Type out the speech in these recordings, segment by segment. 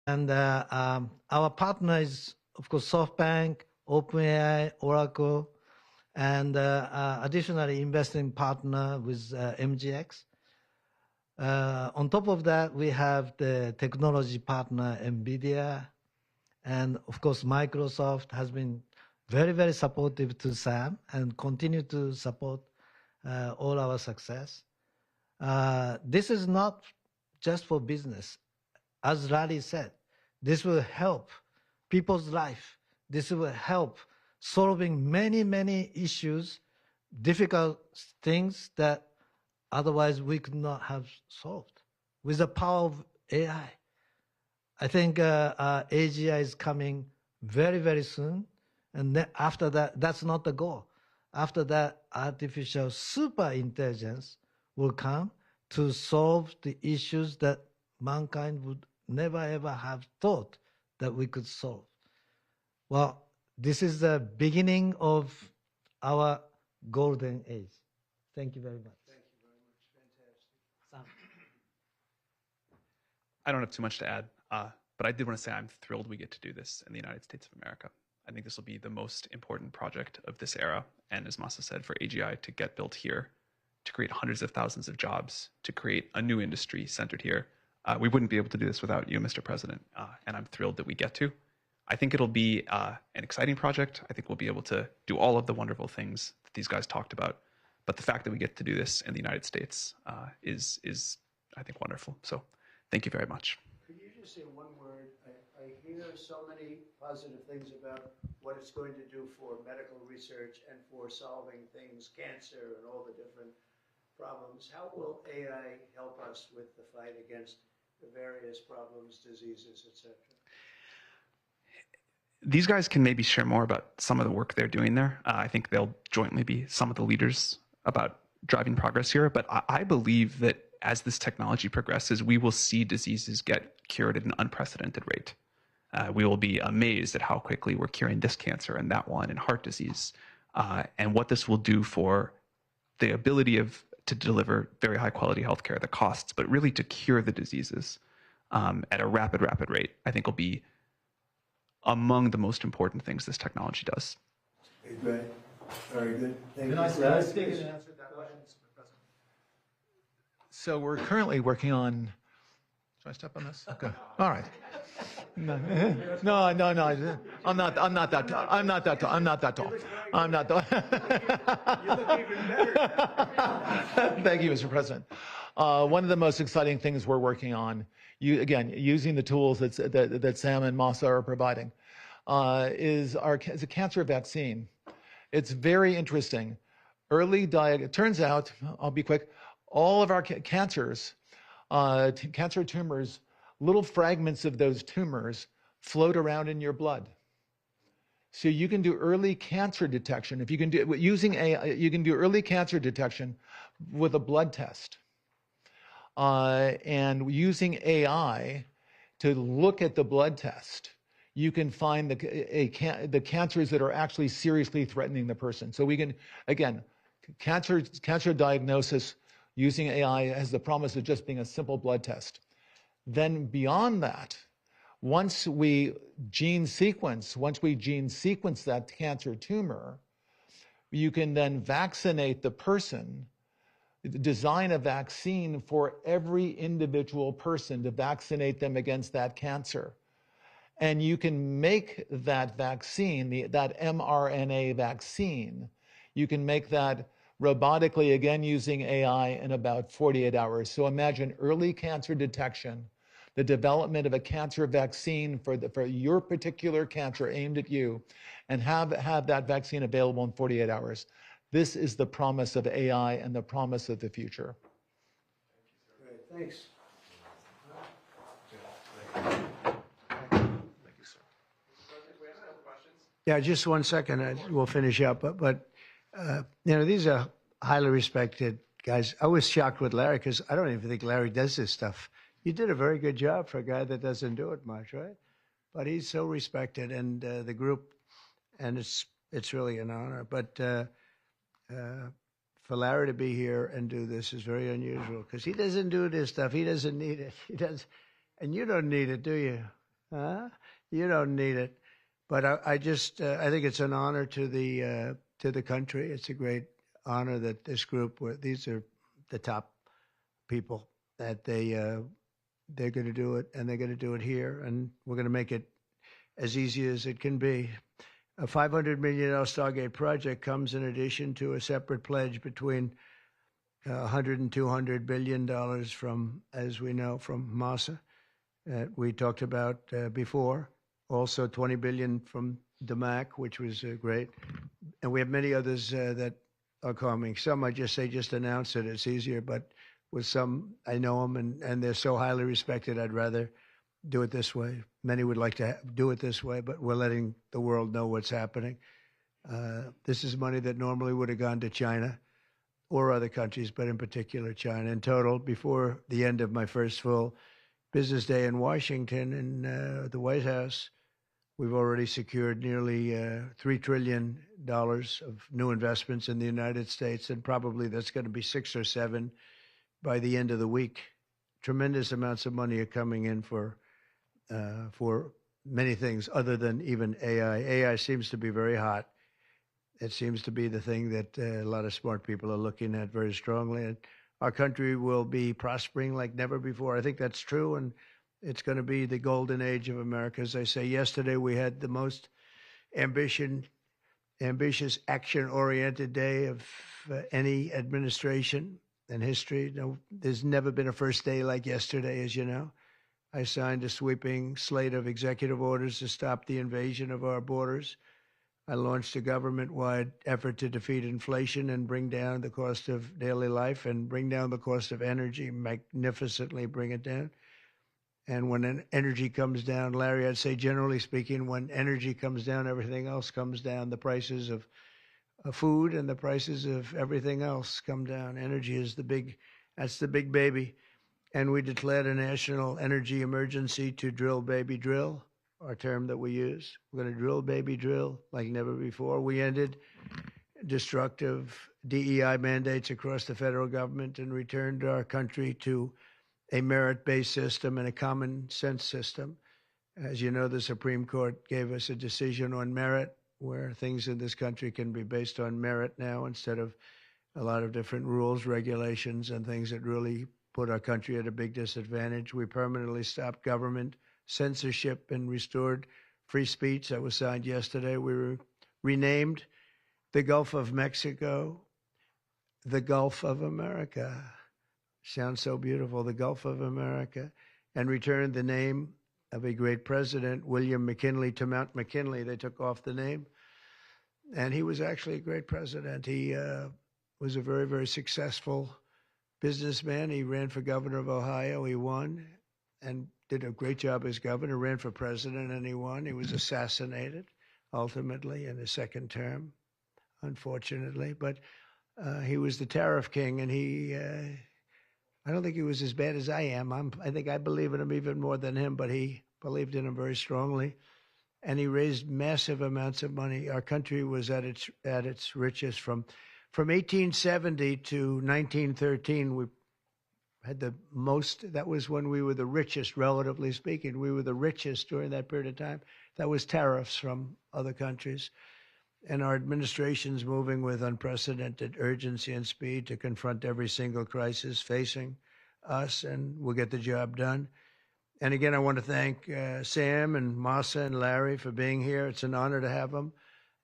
And our partner is, of course, SoftBank, OpenAI, Oracle, and additionally investing partner with MGX. On top of that, we have the technology partner, NVIDIA, and of course, Microsoft has been very, very supportive to Sam and continue to support all our success. This is not just for business. As Larry said, this will help people's life. This will help solving many, many issues, difficult things that otherwise we could not have solved with the power of AI. I think AGI is coming very, very soon. And then after that, that's not the goal. After that, artificial super intelligence will come to solve the issues that mankind would never ever have thought that we could solve. Well, this is the beginning of our golden age. Thank you very much. Thank you very much. Fantastic. Sam. I don't have too much to add, but I did want to say I'm thrilled we get to do this in the United States of America. I think this will be the most important project of this era, and as Masa said, for AGI to get built here, to create hundreds of thousands of jobs, to create a new industry centered here. We wouldn't be able to do this without you, Mr. President, and I'm thrilled that we get to. I think it'll be an exciting project. I think we'll be able to do all of the wonderful things that these guys talked about. But the fact that we get to do this in the United States is, I think, wonderful. So thank you very much. Could you just say one word? I hear so many positive things about what it's going to do for medical research and for solving things, cancer and all the different problems. How will AI help us with the fight against the various problems, diseases, etc.? These guys can maybe share more about some of the work they're doing there. I think they'll jointly be some of the leaders about driving progress here. But I believe that as this technology progresses, we will see diseases get cured at an unprecedented rate. We will be amazed at how quickly we're curing this cancer and that one and heart disease, and what this will do for the ability to deliver very high quality healthcare, the costs, but really to cure the diseases at a rapid rate, I think will be among the most important things this technology does. Okay, great. Very good. Thank you. Can I speak and answer that question, Mr. President? So we're currently working on. Should I step on this? Okay. All right. No. I'm not that tall. I'm not that tall. I'm not that tall. You look even better. Thank you, Mr. President. One of the most exciting things we're working on, using the tools that Sam and Masa are providing, is a cancer vaccine. It's very interesting. It turns out, I'll be quick, all of our cancers, cancer tumors, little fragments of those tumors float around in your blood. So you can do early cancer detection. If you can do using AI, you can do early cancer detection with a blood test. And using AI to look at the blood test, you can find the cancers that are actually seriously threatening the person. So we can, again, cancer diagnosis using AI has the promise of just being a simple blood test. Then beyond that, once we gene sequence that cancer tumor, you can then vaccinate the person, design a vaccine for every individual person to vaccinate them against that cancer. And you can make that vaccine, that mRNA vaccine, you can make that robotically, again, using AI in about 48 hours. So imagine early cancer detection, the development of a cancer vaccine for your particular cancer aimed at you, and have that vaccine available in 48 hours. This is the promise of AI and the promise of the future. Great, thanks. Thank you, sir. Yeah, just 1 second. We'll finish up. But these are highly respected guys. I was shocked with Larry because I don't even think Larry does this stuff. You did a very good job for a guy that doesn't do it much, right? But he's so respected, and the group, and it's really an honor. But for Larry to be here and do this is very unusual because he doesn't do this stuff. He doesn't need it. He does, and you don't need it, do you? Huh? You don't need it. But I just I think it's an honor to the country. It's a great honor that this group, these are the top people, that they're going to do it, and they're going to do it here, and we're going to make it as easy as it can be. A $500 million Stargate project comes in addition to a separate pledge between 100 and 200 billion dollars from, as we know, from Massa that we talked about before. Also 20 billion from DMAC, which was great. And we have many others that are coming. Some I just say, just announce it. It's easier. But with some, I know them and they're so highly respected. I'd rather do it this way. Many would like to do it this way, but we're letting the world know what's happening. This is money that normally would have gone to China or other countries, but in particular China. In total, before the end of my first full business day in Washington in the White House, we've already secured nearly $3 trillion of new investments in the United States, and probably that's going to be 6 or 7 by the end of the week. Tremendous amounts of money are coming in for many things other than even AI. AI seems to be very hot. It seems to be the thing that a lot of smart people are looking at very strongly. And our country will be prospering like never before. I think that's true, and it's going to be the golden age of America. As I say, yesterday we had the most ambitious, action-oriented day of any administration in history. No, there's never been a first day like yesterday, as you know. I signed a sweeping slate of executive orders to stop the invasion of our borders. I launched a government-wide effort to defeat inflation and bring down the cost of daily life and bring down the cost of energy, magnificently bring it down. And when energy comes down, Larry, I'd say generally speaking, when energy comes down, everything else comes down. The prices of food and the prices of everything else come down. Energy is that's the big baby. And we declared a national energy emergency to drill, baby, drill, our term that we use. We're going to drill, baby, drill like never before. We ended destructive DEI mandates across the federal government and returned our country to a merit-based system and a common sense system. As you know, the Supreme Court gave us a decision on merit, where things in this country can be based on merit now instead of a lot of different rules, regulations, and things that really put our country at a big disadvantage. We permanently stopped government censorship and restored free speech. That was signed yesterday. We renamed the Gulf of Mexico the Gulf of America. Sounds so beautiful, the Gulf of America, and returned the name of a great president, William McKinley, to Mount McKinley. They took off the name, and he was actually a great president. He was a very, very successful businessman. He ran for governor of Ohio. He won and did a great job as governor, ran for president, and he won. He was assassinated, ultimately, in his second term, unfortunately. But he was the tariff king, and I don't think he was as bad as I am. I think I believe in him even more than him, but he believed in him very strongly. And he raised massive amounts of money. Our country was at its richest from 1870 to 1913. We had the most. That was when we were the richest, relatively speaking. We were the richest during that period of time. That was tariffs from other countries. And our administration's moving with unprecedented urgency and speed to confront every single crisis facing us, and we'll get the job done. And again, I want to thank Sam and Massa and Larry for being here. It's an honor to have them.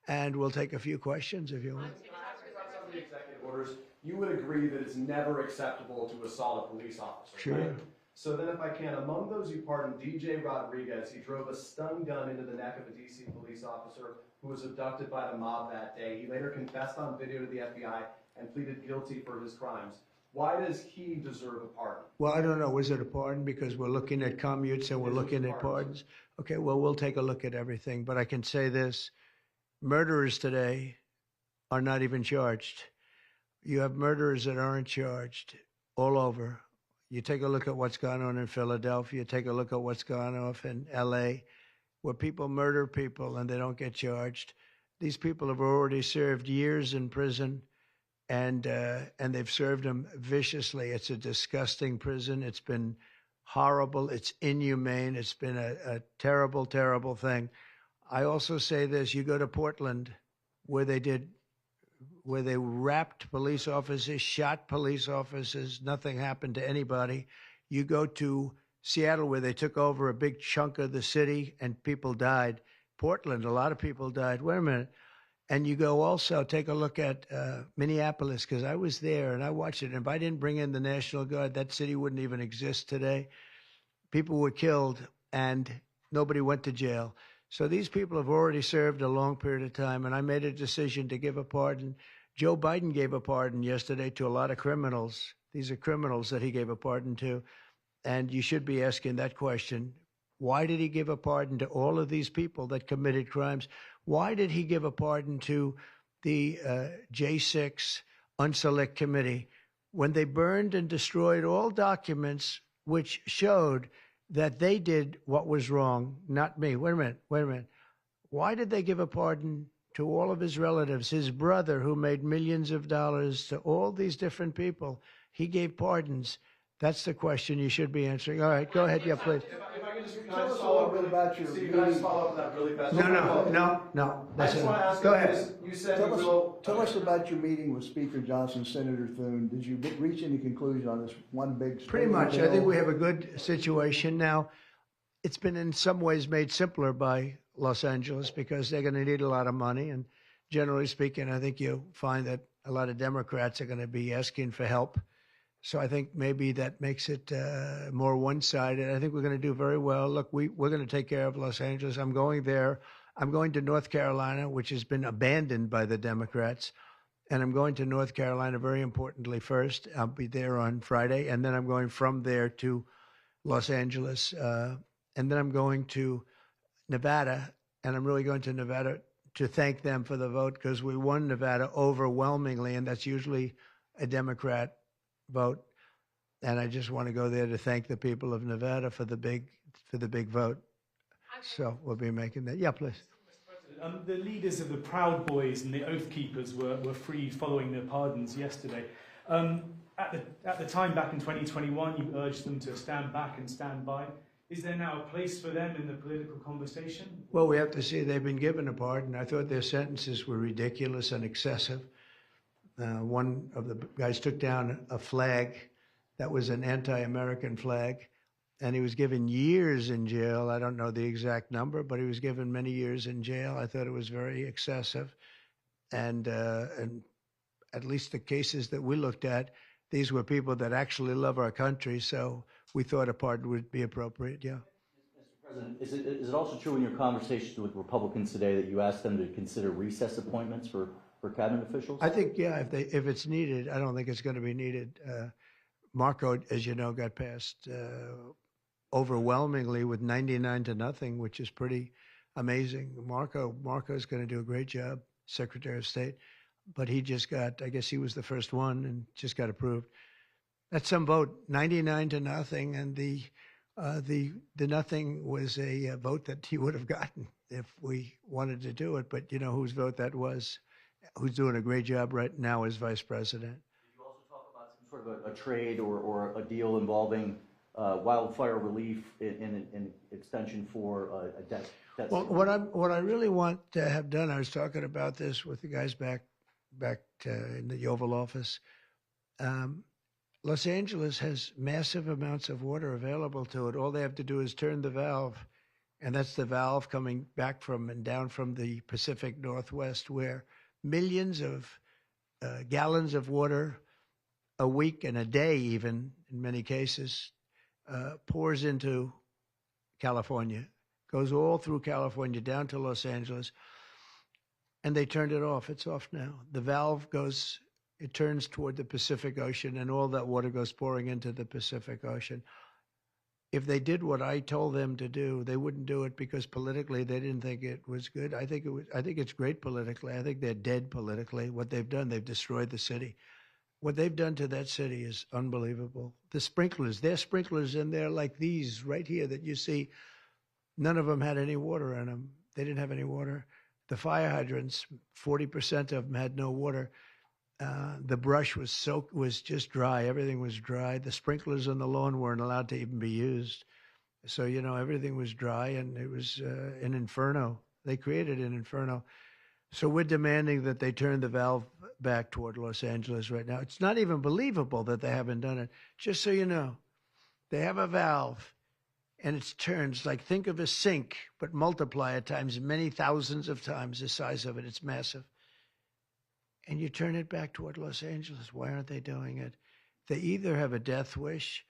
And we'll take a few questions if you want. Some of the executive orders, you would agree that it's never acceptable to assault a police officer, Sure. right? So then if I can, among those you pardoned, DJ Rodriguez, he drove a stun gun into the neck of a D.C. police officer who was abducted by the mob that day. He later confessed on video to the FBI and pleaded guilty for his crimes. Why does he deserve a pardon? Well, I don't know. Was it a pardon? Because we're looking at commutes and we're looking at pardons. Okay, well, we'll take a look at everything. But I can say this. Murderers today are not even charged. You have murderers that aren't charged all over. You take a look at what's gone on in Philadelphia. Take a look at what's gone on in L.A., where people murder people and they don't get charged. These people have already served years in prison, and they've served them viciously. It's a disgusting prison. It's been horrible. It's inhumane. It's been a terrible, terrible thing. I also say this: you go to Portland, where they wrapped police officers, shot police officers. Nothing happened to anybody. You go to Seattle, where they took over a big chunk of the city and people died. Portland, a lot of people died. Wait a minute. And you go also, take a look at Minneapolis, because I was there and I watched it. And if I didn't bring in the National Guard, that city wouldn't even exist today. People were killed and nobody went to jail. So these people have already served a long period of time. And I made a decision to give a pardon. Joe Biden gave a pardon yesterday to a lot of criminals. These are criminals that he gave a pardon to. And you should be asking that question. Why did he give a pardon to all of these people that committed crimes? Why did he give a pardon to the J6 Unselect Committee when they burned and destroyed all documents which showed that they did what was wrong, not me? Wait a minute. Why did they give a pardon to all of his relatives, his brother who made millions of dollars, to all these different people? He gave pardons. That's the question you should be answering. All right, go ahead. Yeah, please. If I could just Tell us a little bit about your Steve, can I just meeting. follow up with that really fast? No. I just want to ask Go you ahead. this. You said you will. Tell us about your meeting with Speaker Johnson, Senator Thune. Did you reach any conclusion on this one big? Pretty much. I think we have a good situation now. It's been in some ways made simpler by Los Angeles because they're going to need a lot of money. And generally speaking, I think you'll find that a lot of Democrats are going to be asking for help. So I think maybe that makes it more one-sided. I think we're going to do very well. Look, we're going to take care of Los Angeles. I'm going there. I'm going to North Carolina, which has been abandoned by the Democrats. And I'm going to North Carolina, very importantly, first. I'll be there on Friday. And then I'm going from there to Los Angeles. And then I'm going to Nevada. And I'm really going to Nevada to thank them for the vote because we won Nevada overwhelmingly. And that's usually a Democrat vote, and I just want to go there to thank the people of Nevada for the big vote. So we'll be making that. Yeah, please. The leaders of the Proud Boys and the Oath Keepers were freed following their pardons yesterday. At the time, back in 2021, you urged them to stand back and stand by. Is there now a place for them in the political conversation? Well, we have to see. They've been given a pardon. I thought their sentences were ridiculous and excessive. One of the guys took down a flag that was an anti-American flag, and he was given years in jail. I don't know the exact number, but he was given many years in jail. I thought it was very excessive. And at least the cases that we looked at, these were people that actually love our country, so we thought a pardon would be appropriate, yeah. Mr. President, is it also true in your conversations with Republicans today that you asked them to consider recess appointments for cabinet officials? I think, yeah, if it's needed. I don't think it's going to be needed. Marco, as you know, got passed overwhelmingly with 99-0, which is pretty amazing. Marco's going to do a great job, Secretary of State, but he just got, I guess he was the first one and just got approved. That's some vote, 99-0, and the nothing was a vote that he would have gotten if we wanted to do it. But you know whose vote that was? Who's doing a great job right now as vice president. Did you also talk about some sort of a trade or a deal involving wildfire relief in extension for a debt? Well, what I really want to have done, I was talking about this with the guys back in the Oval Office. Los Angeles has massive amounts of water available to it. All they have to do is turn the valve, and that's the valve coming back from and down from the Pacific Northwest, where millions of gallons of water a week and a day, even in many cases, pours into California, goes all through California down to Los Angeles, and they turned it off. It's off now. The valve goes, it turns toward the Pacific Ocean, and all that water goes pouring into the Pacific Ocean. If they did what I told them to do, they wouldn't do it because politically they didn't think it was good. I think it's great politically. I think they're dead politically. What they've done, they've destroyed the city. What they've done to that city is unbelievable. The sprinklers, their sprinklers in there like these right here that you see, none of them had any water in them. They didn't have any water. The fire hydrants, 40% of them had no water. The brush was just dry. Everything was dry. The sprinklers on the lawn weren't allowed to even be used. So, everything was dry, and it was an inferno. They created an inferno. So we're demanding that they turn the valve back toward Los Angeles right now. It's not even believable that they haven't done it. Just so you know, they have a valve, and it turns like, think of a sink, but multiply it times many thousands of times the size of it. It's massive. And you turn it back toward Los Angeles. Why aren't they doing it? They either have a death wish,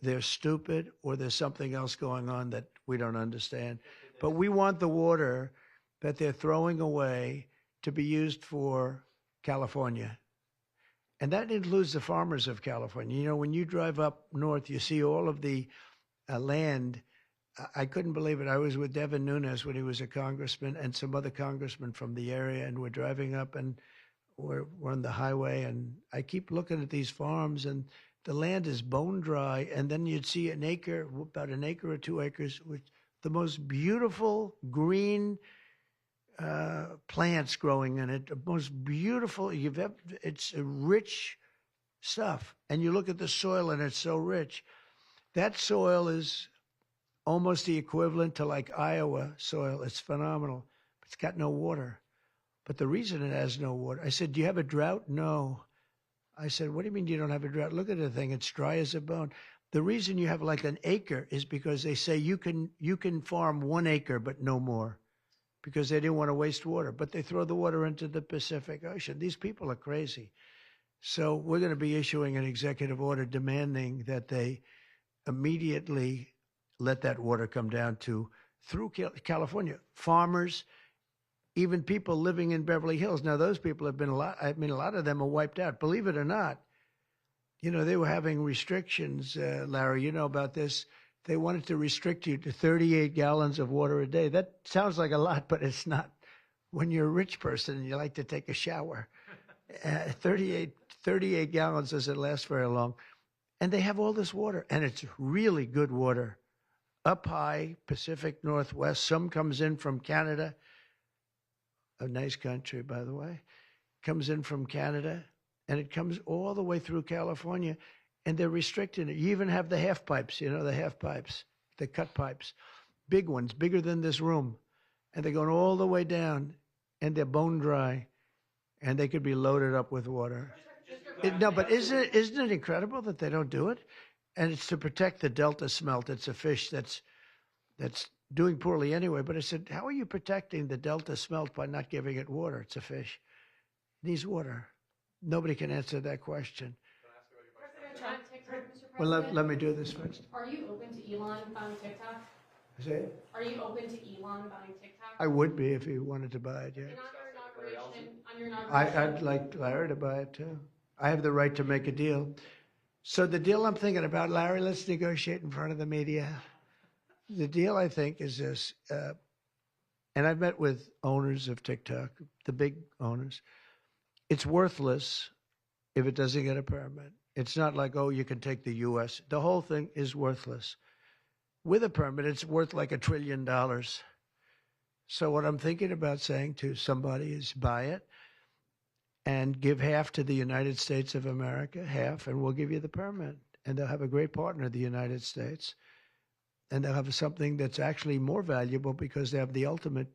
they're stupid, or there's something else going on that we don't understand. But we want the water that they're throwing away to be used for California. And that includes the farmers of California. When you drive up north, you see all of the land. I couldn't believe it. I was with Devin Nunes when he was a congressman and some other congressmen from the area, and we're driving up, and we're on the highway, and I keep looking at these farms, and the land is bone dry, and then you'd see an acre, about an acre or 2 acres, with the most beautiful green plants growing in it, the most beautiful it's rich stuff. And you look at the soil, and it's so rich. That soil is almost the equivalent to like Iowa soil. It's phenomenal. It's got no water. But the reason it has no water, I said, do you have a drought? No. I said, what do you mean you don't have a drought? Look at the thing. It's dry as a bone. The reason you have like an acre is because they say you can farm 1 acre, but no more, because they didn't want to waste water. But they throw the water into the Pacific Ocean. These people are crazy. So we're going to be issuing an executive order demanding that they immediately let that water come down through California. Farmers, even people living in Beverly Hills. Now, those people have been a lot of them are wiped out. Believe it or not, they were having restrictions, Larry, you know about this. They wanted to restrict you to 38 gallons of water a day. That sounds like a lot, but it's not. When you're a rich person and you like to take a shower, 38 gallons doesn't last very long. And they have all this water, and it's really good water. Up high, Pacific Northwest. Some comes in from Canada. A nice country, by the way, comes in from Canada, and it comes all the way through California, and they're restricting it. You even have the half pipes, the half pipes, the cut pipes, big ones, bigger than this room, and they're going all the way down, and they're bone dry, and they could be loaded up with water. But isn't it incredible that they don't do it? And it's to protect the Delta smelt. It's a fish that's doing poorly anyway. But I said, how are you protecting the Delta smelt by not giving it water? It's a fish. It needs water. Nobody can answer that question. President Trump, TikTok, Mr. Well, President. let me do this first. Are you open to Elon buying TikTok? Say, Are you open to Elon buying TikTok? I would be if he wanted to buy it, yeah. And on your inauguration, I'd like Larry to buy it too. I have the right to make a deal. So the deal I'm thinking about, Larry, let's negotiate in front of the media. The deal, I think, is this, and I've met with owners of TikTok, the big owners. It's worthless if it doesn't get a permit. It's not like, oh, you can take the U.S. The whole thing is worthless. With a permit, it's worth like $1 trillion. So what I'm thinking about saying to somebody is buy it and give half to the United States of America, half, and we'll give you the permit. And they'll have a great partner, the United States. And they'll have something that's actually more valuable because they have the ultimate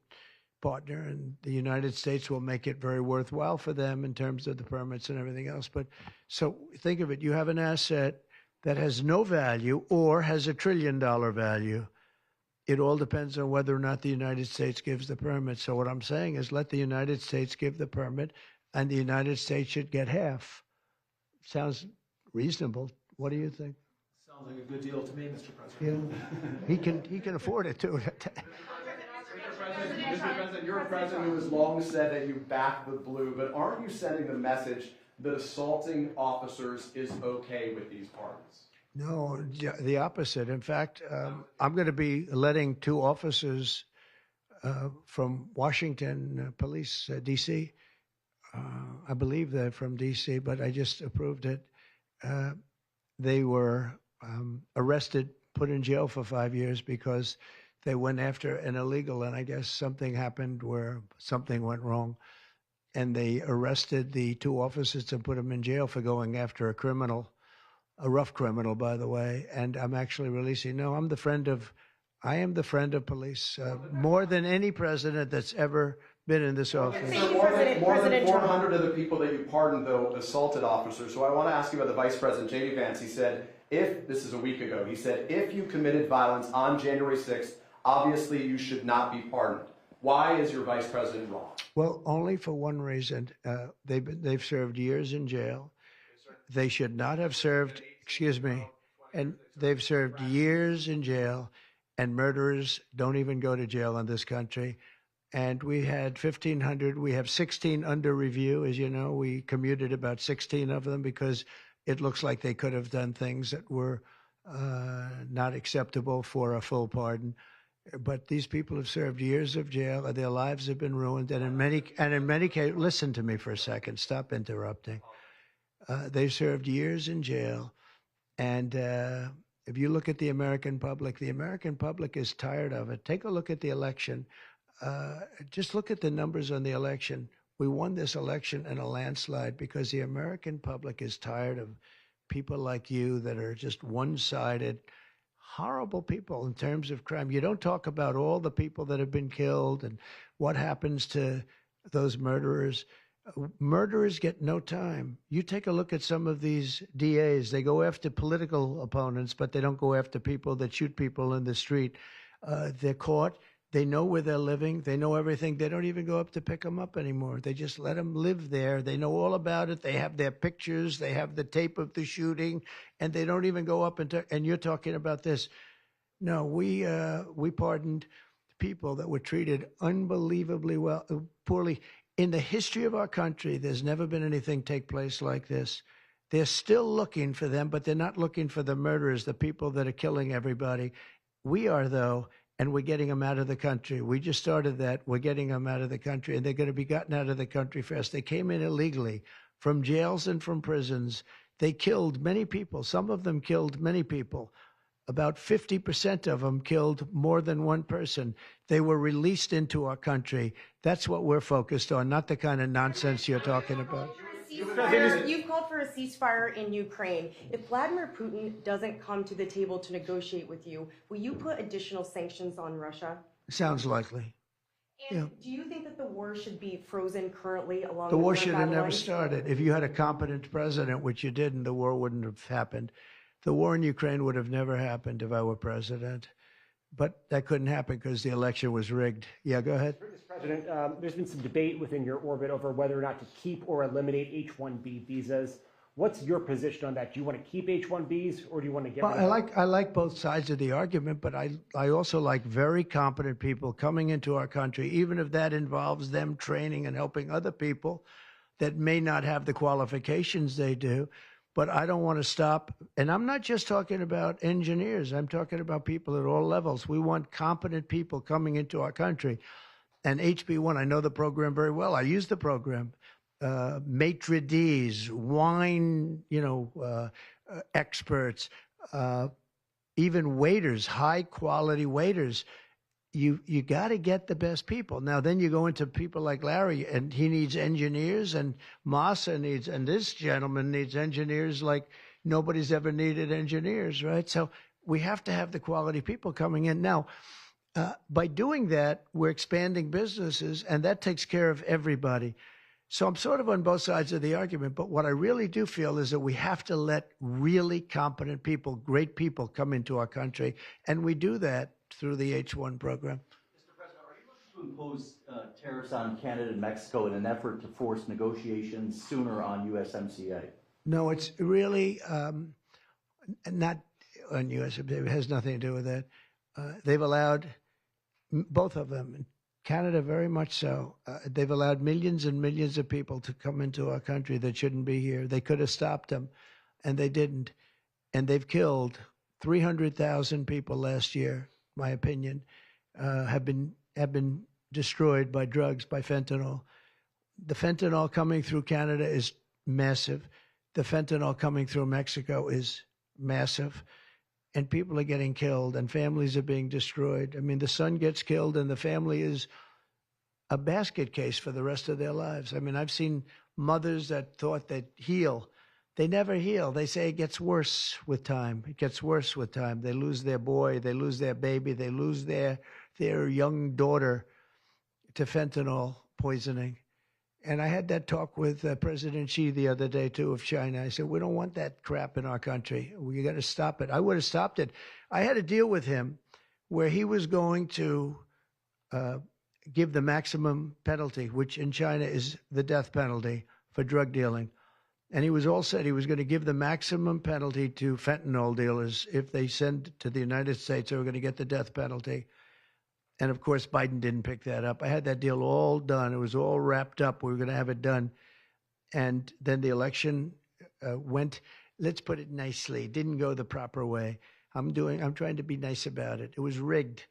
partner, and the United States will make it very worthwhile for them in terms of the permits and everything else. But so think of it, you have an asset that has no value or has $1 trillion value. It all depends on whether or not the United States gives the permit. So what I'm saying is let the United States give the permit, and the United States should get half. Sounds reasonable. What do you think? Sounds like a good deal to me, Mr. President. Yeah, he can afford it too. Mr. President, you're a president who has long said that you back the blue, but aren't you sending the message that assaulting officers is okay with these parties? No, the opposite. In fact, I'm going to be letting 2 officers from Washington Police, D.C. I believe they're from D.C., but I just approved it. They were arrested, put in jail for 5 years because they went after an illegal, and I guess something happened where something went wrong. and they arrested the 2 officers and put them in jail for going after a criminal, a rough criminal, by the way. And I'm actually releasing. No, I am the friend of police, more than any president that's ever been in this office. So more than 400 of the people that you pardoned, though, assaulted officers. So I want to ask you about the Vice President, J.D. Vance. He said, this is a week ago, he said, if you committed violence on January 6th, obviously you should not be pardoned. Why is your Vice President wrong? Well, only for one reason. They've served years in jail. They should not have served, excuse me, and they've served years in jail, and murderers don't even go to jail in this country. And we had 1,500. We have 16 under review. As you know, we commuted about 16 of them because it looks like they could have done things that were not acceptable for a full pardon. But these people have served years of jail, and their lives have been ruined. And in many cases, listen to me for a second. Stop interrupting. They've served years in jail, and if you look at the American public is tired of it. Take a look at the election. Just look at the numbers on the election. We won this election in a landslide because the American public is tired of people like you that are just one-sided, horrible people in terms of crime. You don't talk about all the people that have been killed and what happens to those murderers. Murderers get no time. You take a look at some of these DAs. They go after political opponents, but they don't go after people that shoot people in the street. They're caught. They know where they're living. They know everything. They don't even go up to pick them up anymore. They just let them live there. They know all about it. They have their pictures. They have the tape of the shooting, and they don't even go up and you're talking about this. No, we pardoned people that were treated unbelievably poorly. In the history of our country, there's never been anything take place like this. They're still looking for them, but they're not looking for the murderers, the people that are killing everybody. We are, though, and we're getting them out of the country. We just started that. We're getting them out of the country, and they're going to be gotten out of the country fast. They came in illegally from jails and from prisons. They killed many people. Some of them killed many people. About 50% of them killed more than one person. They were released into our country. That's what we're focused on, not the kind of nonsense you're talking about. You've called for a ceasefire in Ukraine. If Vladimir Putin doesn't come to the table to negotiate with you, will you put additional sanctions on Russia? Sounds likely. And do you think that the war should be frozen currently along the with war should have never lines? started. If you had a competent president, which you didn't, the war wouldn't have happened. The war in Ukraine would have never happened if I were president. But that couldn't happen because the election was rigged. Yeah, go ahead. Mr. President, there's been some debate within your orbit over whether or not to keep or eliminate H-1B visas. What's your position on that? Do you want to keep H-1Bs or do you want to get rid of them? I like both sides of the argument, but I also like very competent people coming into our country, even if that involves them training and helping other people that may not have the qualifications they do. But I don't want to stop. And I'm not just talking about engineers. I'm talking about people at all levels. We want competent people coming into our country. And HB1, I know the program very well. I use the program. Maitre d's, wine, experts, even waiters, high quality waiters. You got to get the best people. Now, then you go into people like Larry, and he needs engineers, and Massa needs, and this gentleman needs engineers like nobody's ever needed engineers, right? So we have to have the quality people coming in. Now, by doing that, we're expanding businesses, and that takes care of everybody. So I'm sort of on both sides of the argument, but what I really do feel is that we have to let really competent people, great people come into our country, and we do that through the H-1 program. Mr. President, are you looking to impose tariffs on Canada and Mexico in an effort to force negotiations sooner on USMCA? No, it's really not on USMCA. It has nothing to do with that. They've allowed, both of them, Canada very much so, they've allowed millions and millions of people to come into our country that shouldn't be here. They could have stopped them, and they didn't. And they've killed 300,000 people last year. My opinion, have been destroyed by drugs, by fentanyl. The fentanyl coming through Canada is massive. The fentanyl coming through Mexico is massive. And people are getting killed, and families are being destroyed. I mean, the son gets killed, and the family is a basket case for the rest of their lives. I mean, I've seen mothers that thought they'd heal. They never heal. They say it gets worse with time. It gets worse with time. They lose their boy. They lose their baby. They lose their young daughter to fentanyl poisoning. And I had that talk with President Xi the other day, too, of China. I said, we don't want that crap in our country. We got to stop it. I would have stopped it. I had a deal with him where he was going to give the maximum penalty, which in China is the death penalty for drug dealing. And he was all set. He was going to give the maximum penalty to fentanyl dealers. If they send to the United States, they were going to get the death penalty. And of course, Biden didn't pick that up. I had that deal all done. It was all wrapped up. We were going to have it done. And then the election went, let's put it nicely, didn't go the proper way. I'm trying to be nice about it. It was rigged.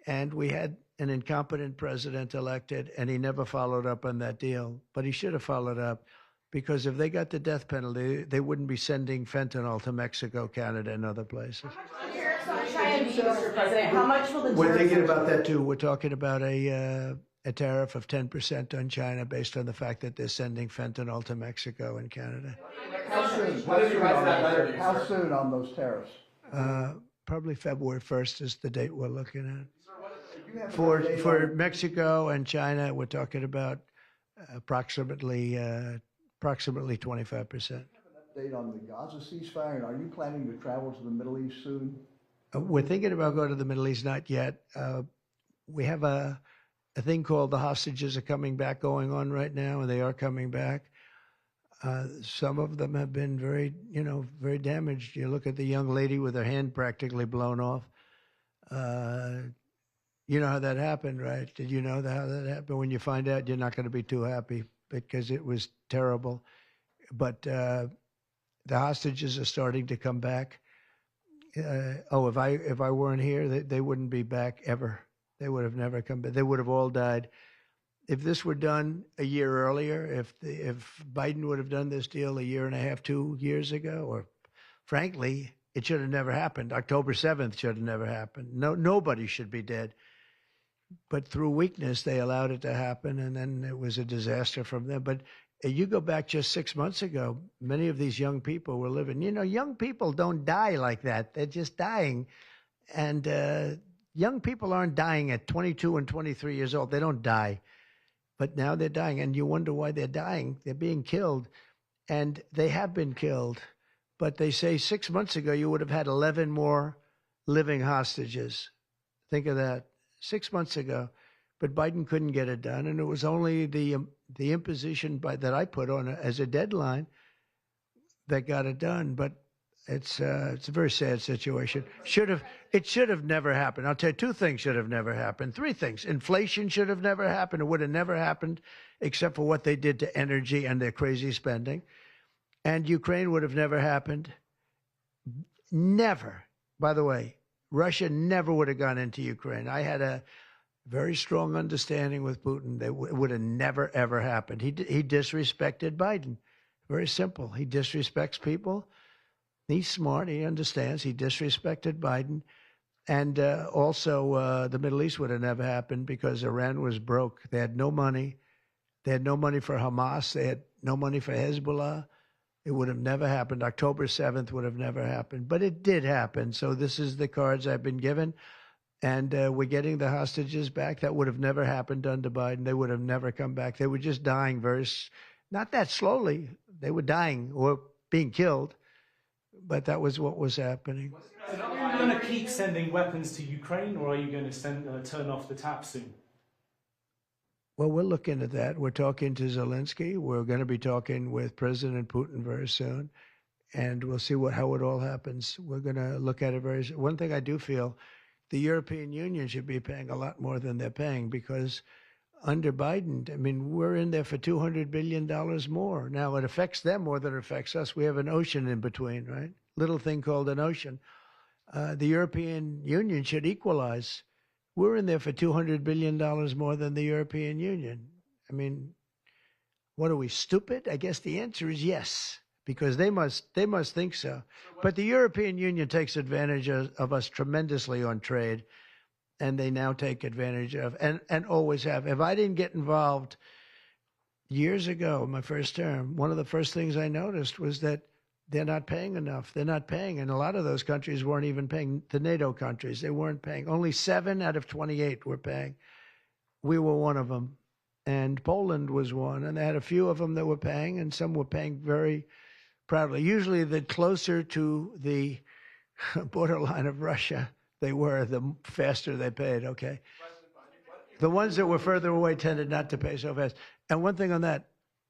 And we had an incompetent president elected, and he never followed up on that deal. But he should have followed up, because if they got the death penalty, they wouldn't be sending fentanyl to Mexico, Canada, and other places. Mr. President, how much will the We're thinking tariffs- about that too. We're talking about a tariff of 10% on China based on the fact that they're sending fentanyl to Mexico and Canada. How soon? How soon on those tariffs? Probably February 1st is the date we're looking at. For Mexico and China, we're talking about approximately 25%. Update on the Gaza ceasefire, and are you planning to travel to the Middle East soon? We're thinking about going to the Middle East, not yet. We have a thing called the hostages are coming back going on right now, and they are coming back. Some of them have been very damaged. You look at the young lady with her hand practically blown off. You know how that happened, right? Did you know how that happened? When you find out, you're not going to be too happy because it was terrible. But the hostages are starting to come back. If I weren't here, they wouldn't be back ever. They would have never come back. They would have all died. If this were done a year earlier, if Biden would have done this deal a year and a half, 2 years ago, or frankly, it should have never happened. October 7th should have never happened. Nobody should be dead. But through weakness, they allowed it to happen, and then it was a disaster from them. But you go back just 6 months ago, many of these young people were living. Young people don't die like that. They're just dying. And young people aren't dying at 22 and 23 years old. They don't die. But now they're dying, and you wonder why they're dying. They're being killed, and they have been killed. But they say 6 months ago, you would have had 11 more living hostages. Think of that, 6 months ago. But Biden couldn't get it done, and it was only the imposition that I put on as a deadline that got it done. But it's a very sad situation. It should have never happened. I'll tell you, 2 things should have never happened. 3 things. Inflation should have never happened. It would have never happened except for what they did to energy and their crazy spending. And Ukraine would have never happened. Never. By the way, Russia never would have gone into Ukraine. I had a very strong understanding with Putin that it would have never, ever happened. He disrespected Biden. Very simple. He disrespects people. He's smart. He understands. He disrespected Biden. And also, the Middle East would have never happened because Iran was broke. They had no money. They had no money for Hamas. They had no money for Hezbollah. It would have never happened. October 7th would have never happened. But it did happen. So this is the cards I've been given. And we're getting the hostages back. That would have never happened under Biden. They would have never come back. They were just dying not that slowly. They were dying or being killed. But that was what was happening. Are you going to keep sending weapons to Ukraine, or are you going to turn off the tap soon? Well, we're looking at that. We're talking to Zelensky. We're going to be talking with President Putin very soon. And we'll see how it all happens. We're going to look at it very soon. One thing I do feel, the European Union should be paying a lot more than they're paying, because under Biden, I mean, we're in there for $200 billion more. Now, it affects them more than it affects us. We have an ocean in between, right? Little thing called an ocean. The European Union should equalize. We're in there for $200 billion more than the European Union. I mean, what are we, stupid? I guess the answer is yes, because they must think so. But the European Union takes advantage of us tremendously on trade. and they now take advantage of, and always have. If I didn't get involved years ago, my first term, one of the first things I noticed was that they're not paying enough. They're not paying. And a lot of those countries weren't even paying. The NATO countries, they weren't paying. Only 7 out of 28 were paying. We were one of them. And Poland was one. And they had a few of them that were paying, and some were paying very proudly. Usually, the closer to the borderline of Russia they were, the faster they paid, okay? The ones that were further away tended not to pay so fast. And one thing on that,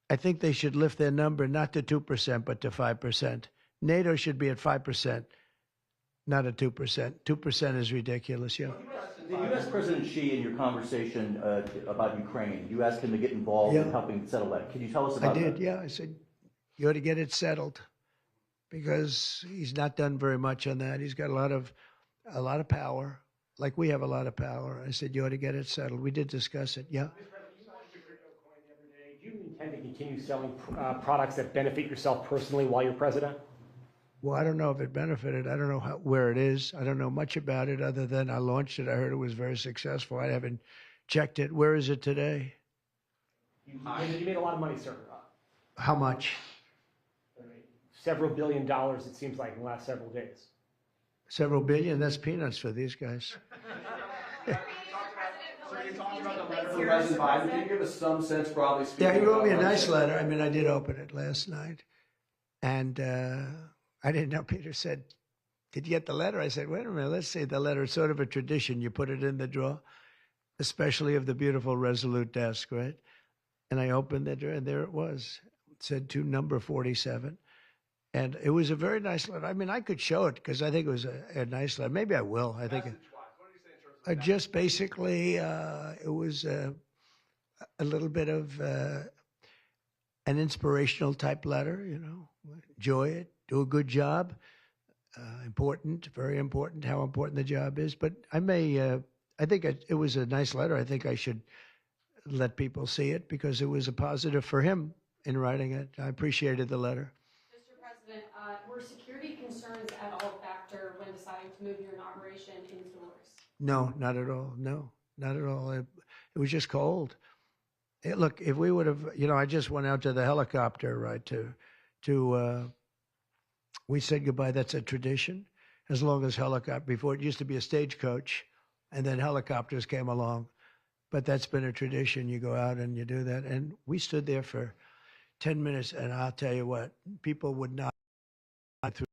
I think they should lift their number not to 2%, but to 5%. NATO should be at 5%, not at 2%. 2% is ridiculous, yeah. Did you ask President Xi in your conversation about Ukraine? You asked him to get involved in helping settle that. Can you tell us about that? I did, yeah. I said, you ought to get it settled because he's not done very much on that. He's got a lot of power, like we have a lot of power. I said, you ought to get it settled. We did discuss it, yeah. Do you intend to continue selling products that benefit yourself personally while you're president? Well, I don't know if it benefited. I don't know where it is. I don't know much about it other than I launched it. I heard it was very successful. I haven't checked it. Where is it today? You made a lot of money, sir. How much? Several $1 billion, it seems like, in the last several days. Several billion? That's peanuts for these guys. So you talked about the letter from President Biden. Can you give us some sense, broadly speaking? Yeah, he wrote me a nice letter. I mean, I did open it last night. And I didn't know. Peter said, did you get the letter? I said, wait a minute, let's see the letter. It's sort of a tradition. You put it in the drawer, especially of the beautiful Resolute desk, right? And I opened it, and there it was. It said to number 47. And it was a very nice letter. I mean, I could show it because I think it was a nice letter. Maybe I will. I think just basically it was a little bit of an inspirational type letter, you know. Enjoy it, do a good job. Important, very important, how important the job is. But I think it was a nice letter. I think I should let people see it because it was a positive for him in writing it. I appreciated the letter. Mr. President, were security concerns at all a factor when deciding to move your inauguration indoors? No, not at all. No, not at all. It was just cold. Look, if we would have, you know, I just went out to the helicopter, right, we said goodbye. That's a tradition. As long as before it used to be a stagecoach, and then helicopters came along. But that's been a tradition. You go out and you do that. And we stood there for 10 minutes, and I'll tell you what, people would not through.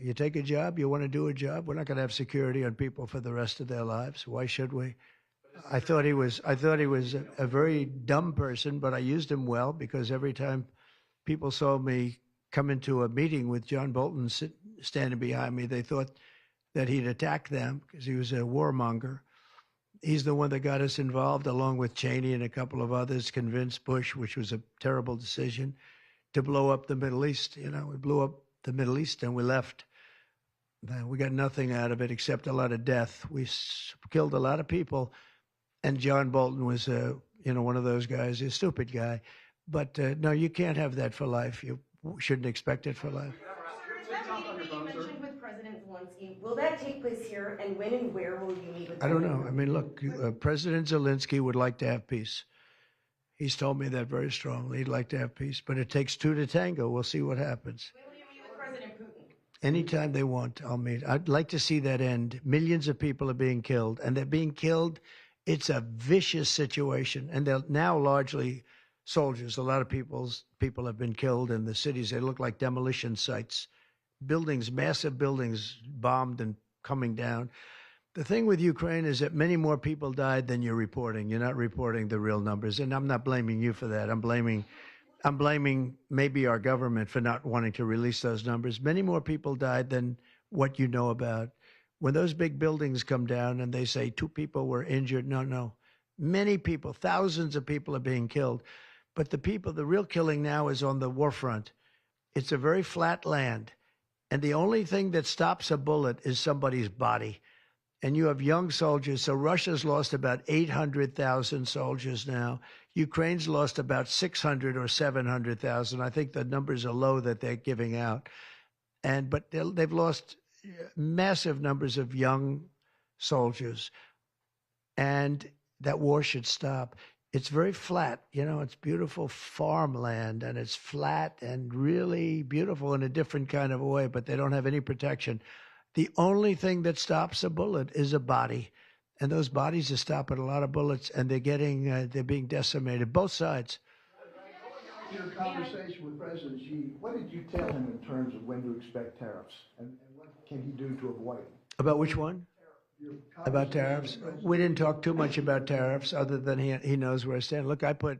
You take a job, you want to do a job. We're not going to have security on people for the rest of their lives. Why should we? I thought he was a very dumb person, but I used him well because every time people saw me come into a meeting with John Bolton standing behind me, they thought that he'd attack them because he was a warmonger. He's the one that got us involved, along with Cheney and a couple of others, convinced Bush, which was a terrible decision, to blow up the Middle East. You know, we blew up the Middle East and we left. We got nothing out of it except a lot of death. We killed a lot of people, and John Bolton was, one of those guys, a stupid guy. But no, you can't have that for life. You shouldn't expect it for life. You mentioned with President Zelensky, will that take place here, and when and where will you meet with him? I don't know. I mean, look, President Zelensky would like to have peace. He's told me that very strongly. He'd like to have peace, but it takes two to tango. We'll see what happens. When will you meet with President Putin? Anytime they want, I'll meet. I'd like to see that end. Millions of people are being killed, and they're being killed. It's a vicious situation, and they're now largely soldiers. A lot of people have been killed in the cities. They look like demolition sites. Buildings, massive buildings bombed and coming down. The thing with Ukraine is that many more people died than you're reporting. You're not reporting the real numbers, and I'm not blaming you for that. I'm blaming maybe our government for not wanting to release those numbers. Many more people died than what you know about. When those big buildings come down and they say 2 people were injured, no. Many people, thousands of people are being killed. But the real killing now is on the war front. It's a very flat land. And the only thing that stops a bullet is somebody's body. And you have young soldiers. So Russia's lost about 800,000 soldiers now. Ukraine's lost about 600 or 700,000. I think the numbers are low that they're giving out. But they've lost massive numbers of young soldiers. And that war should stop. It's very flat. It's beautiful farmland, and it's flat and really beautiful in a different kind of way, but they don't have any protection. The only thing that stops a bullet is a body, and those bodies are stopping a lot of bullets, and they're being decimated, both sides. Your conversation with President Xi, what did you tell him in terms of when to expect tariffs, and what can he do to avoid them? About which one? About tariffs? We didn't talk too much about tariffs, other than he knows where I stand. Look, I put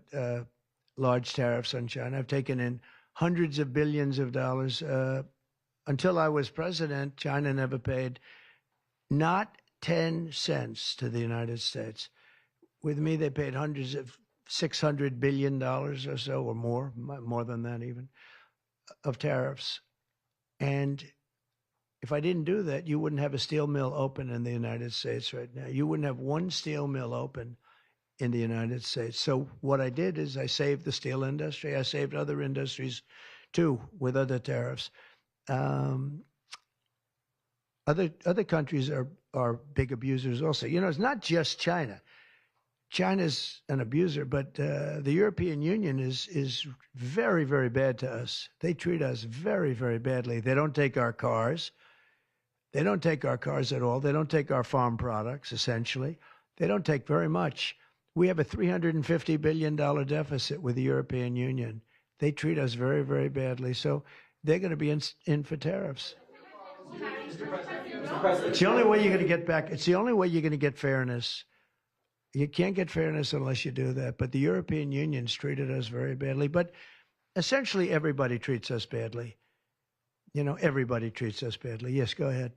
large tariffs on China. I've taken in hundreds of billions of dollars. Until I was president, China never paid not 10 cents to the United States. With me, they paid hundreds of $600 billion or so, or more than that even, of tariffs. And if I didn't do that, you wouldn't have a steel mill open in the United States right now. You wouldn't have one steel mill open in the United States. So what I did is I saved the steel industry. I saved other industries too with other tariffs. Other countries are big abusers also. It's not just China. China's an abuser, but the European Union is very, very bad to us. They treat us very, very badly. They don't take our cars. They don't take our cars at all. They don't take our farm products, essentially. They don't take very much. We have a $350 billion deficit with the European Union. They treat us very, very badly. So they're going to be in for tariffs. It's the only way you're going to get back. It's the only way you're going to get fairness. You can't get fairness unless you do that. But the European Union's treated us very badly. But essentially, everybody treats us badly. Everybody treats us badly. Yes, go ahead.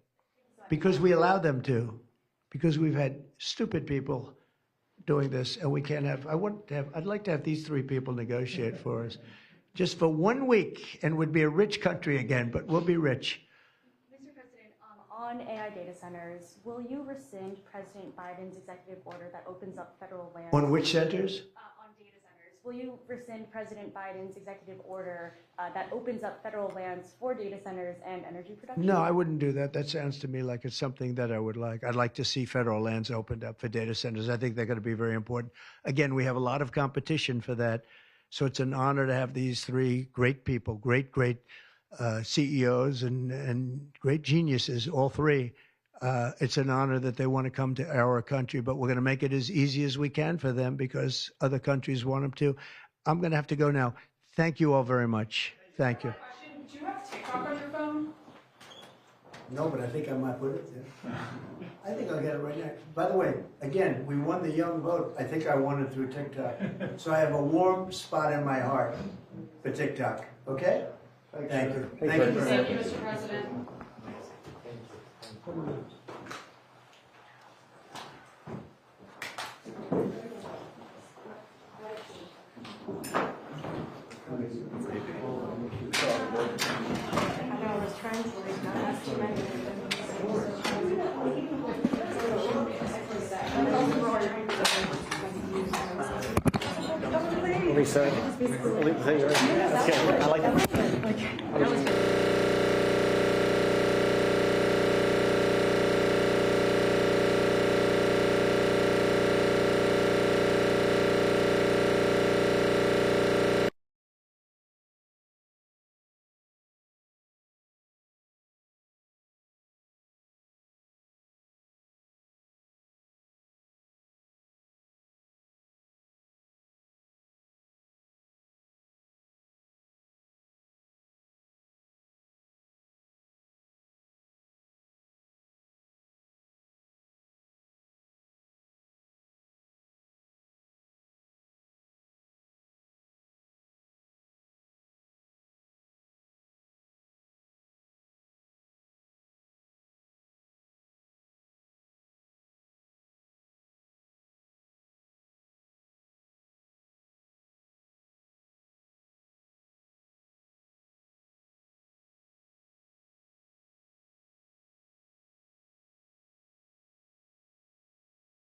Because we allow them to. Because we've had stupid people doing this, and we can't have. I'd like to have these 3 people negotiate for us, just for 1 week, and we'd be a rich country again. But we'll be rich. Mr. President, on AI data centers, will you rescind President Biden's executive order that opens up federal land? On which centers? On data centers. Will you rescind President Biden's executive order that opens up federal lands for data centers and energy production? No, I wouldn't do that. That sounds to me like it's something that I would like. I'd like to see federal lands opened up for data centers. I think they're going to be very important. Again, we have a lot of competition for that. So it's an honor to have these 3 great people, great CEOs and great geniuses, all 3. It's an honor that they want to come to our country, but we're going to make it as easy as we can for them because other countries want them to. I'm going to have to go now. Thank you all very much. Thank you. Do you have TikTok on your phone? No, but I think I might put it there. I think I'll get it right now. By the way, again, we won the young vote. I think I won it through TikTok. So I have a warm spot in my heart for TikTok. Okay? Thank you. Thank you, Mr. President. Lisa, I like that.